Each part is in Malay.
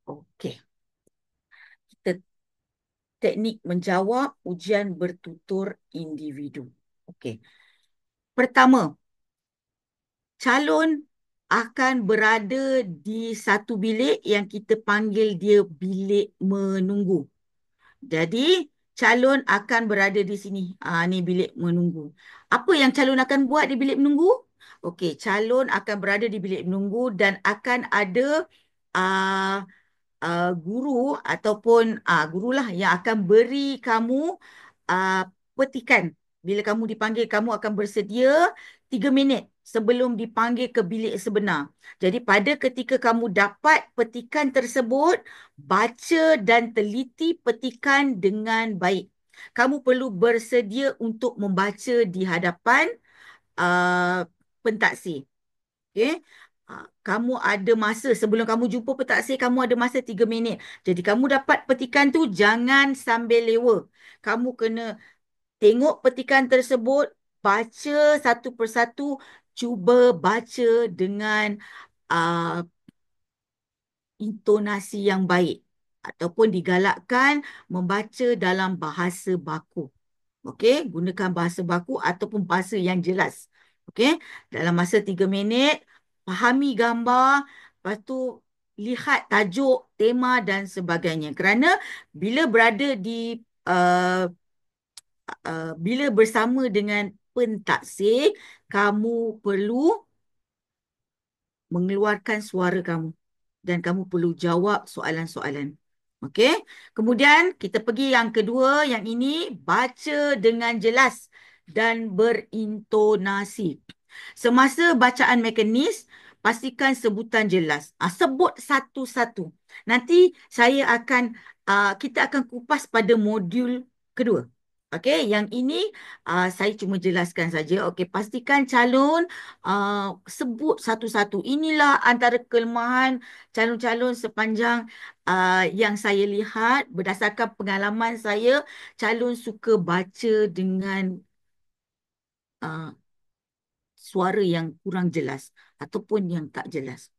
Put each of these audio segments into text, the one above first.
Okey. Kita teknik menjawab ujian bertutur individu. Okey. Pertama, calon akan berada di satu bilik yang kita panggil dia bilik menunggu. Jadi, calon akan berada di sini. Ni bilik menunggu. Apa yang calon akan buat di bilik menunggu? Okey, calon akan berada di bilik menunggu dan akan ada uh, guru ataupun gurulah yang akan beri kamu uh, petikan. Bila kamu dipanggil, kamu akan bersedia 3 minit sebelum dipanggil ke bilik sebenar. Jadi pada ketika kamu dapat petikan tersebut, baca dan teliti petikan dengan baik. Kamu perlu bersedia untuk membaca di hadapan uh, pentaksir. Okey. Kamu ada masa sebelum kamu jumpa pentaksir, kamu ada masa 3 minit. Jadi kamu dapat petikan tu jangan sambil lewa. Kamu kena tengok petikan tersebut, baca satu persatu, cuba baca dengan uh, intonasi yang baik ataupun digalakkan membaca dalam bahasa baku. Okey, gunakan bahasa baku ataupun bahasa yang jelas. Okey, dalam masa 3 minit, fahami gambar, lepas tu lihat tajuk, tema dan sebagainya. Kerana bila berada di uh, bila bersama dengan pentaksir, kamu perlu mengeluarkan suara kamu dan kamu perlu jawab soalan-soalan. Okey. Kemudian kita pergi yang kedua, yang ini baca dengan jelas dan berintonasi. Semasa bacaan mekanis, pastikan sebutan jelas. Sebut satu-satu. Nanti kita akan kupas pada modul kedua. Okey, yang ini saya cuma jelaskan saja. Okey, pastikan calon sebut satu-satu. Inilah antara kelemahan calon-calon sepanjang yang saya lihat berdasarkan pengalaman saya, calon suka baca dengan uh, suara yang kurang jelas ataupun yang tak jelas.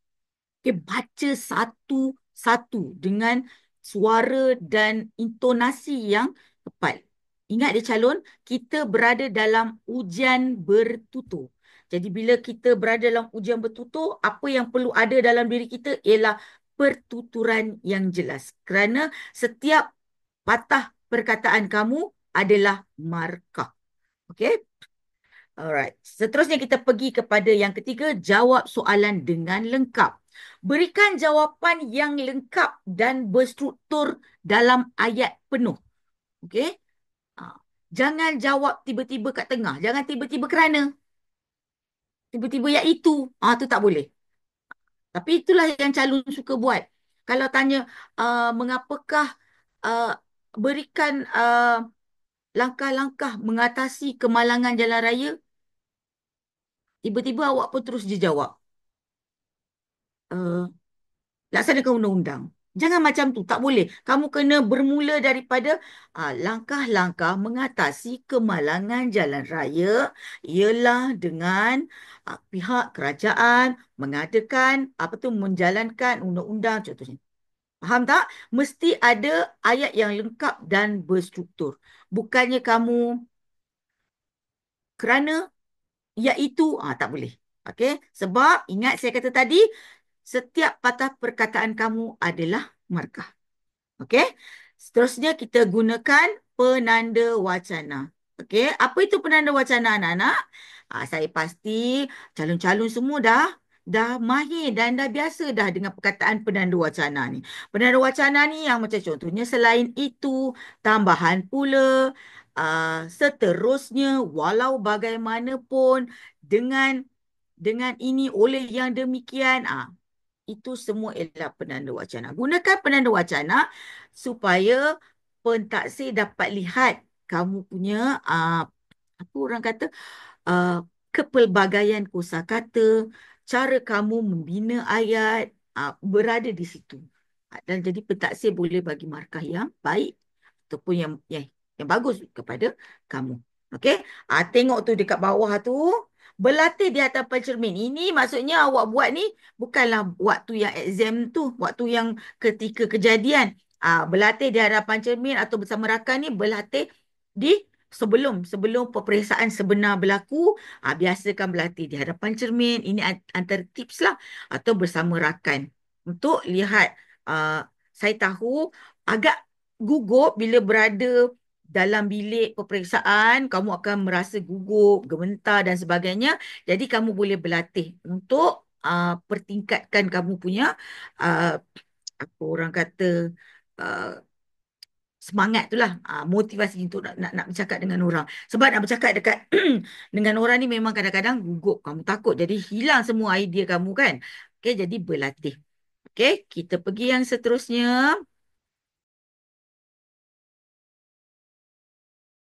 Okey, baca satu-satu dengan suara dan intonasi yang tepat. Ingat dia calon, kita berada dalam ujian bertutur. Jadi bila kita berada dalam ujian bertutur, apa yang perlu ada dalam diri kita ialah pertuturan yang jelas. Kerana setiap patah perkataan kamu adalah markah. Okey? Alright. Seterusnya kita pergi kepada yang ketiga, jawab soalan dengan lengkap. Berikan jawapan yang lengkap dan berstruktur dalam ayat penuh. Okey? Jangan jawab tiba-tiba kat tengah. Jangan tiba-tiba kerana. Tiba-tiba iaitu. Tu tak boleh. Tapi itulah yang calon suka buat. Kalau tanya, mengapakah uh, berikan langkah-langkah mengatasi kemalangan jalan raya, tiba-tiba awak pun terus je jawab. Uh, Laksanakan undang-undang. Jangan macam tu, tak boleh. Kamu kena bermula daripada langkah-langkah mengatasi kemalangan jalan raya ialah dengan pihak kerajaan mengadakan menjalankan undang-undang contohnya. Faham tak? Mesti ada ayat yang lengkap dan berstruktur. Bukannya kamu kerana iaitu tak boleh. Okey? Sebab ingat saya kata tadi, setiap patah perkataan kamu adalah markah. Okey? Seterusnya kita gunakan penanda wacana. Okey? Apa itu penanda wacana, anak-anak? Saya pasti calon-calon semua dah mahir dan dah biasa dah dengan perkataan penanda wacana ni. Penanda wacana ni yang macam contohnya selain itu, tambahan pula, seterusnya, walau bagaimanapun, dengan ini, oleh yang demikian, itu semua ialah penanda wacana. Gunakan penanda wacana supaya pentaksir dapat lihat kamu punya apa orang kata uh, kepelbagaian kosakata, cara kamu membina ayat berada di situ. Dan jadi pentaksir boleh bagi markah yang baik ataupun yang bagus kepada kamu. Okey? Tengok tu dekat bawah tu. Berlatih di hadapan cermin. Ini maksudnya awak buat ni bukanlah waktu yang exam tu, waktu yang ketika kejadian. Berlatih di hadapan cermin atau bersama rakan ni berlatih di sebelum peperiksaan sebenar berlaku. Biasakan berlatih di hadapan cermin. Ini antara tips lah. Atau bersama rakan. Untuk lihat, saya tahu agak gugup bila berada dalam bilik peperiksaan, kamu akan merasa gugup, gemetar dan sebagainya. Jadi kamu boleh berlatih untuk pertingkatkan kamu punya uh, apa orang kata, uh, semangat tu lah, motivasi untuk nak bercakap dengan orang. Sebab nak bercakap dekat dengan orang ni memang kadang-kadang gugup, kamu takut jadi hilang semua idea kamu kan. Okey, jadi berlatih. Okey, kita pergi yang seterusnya.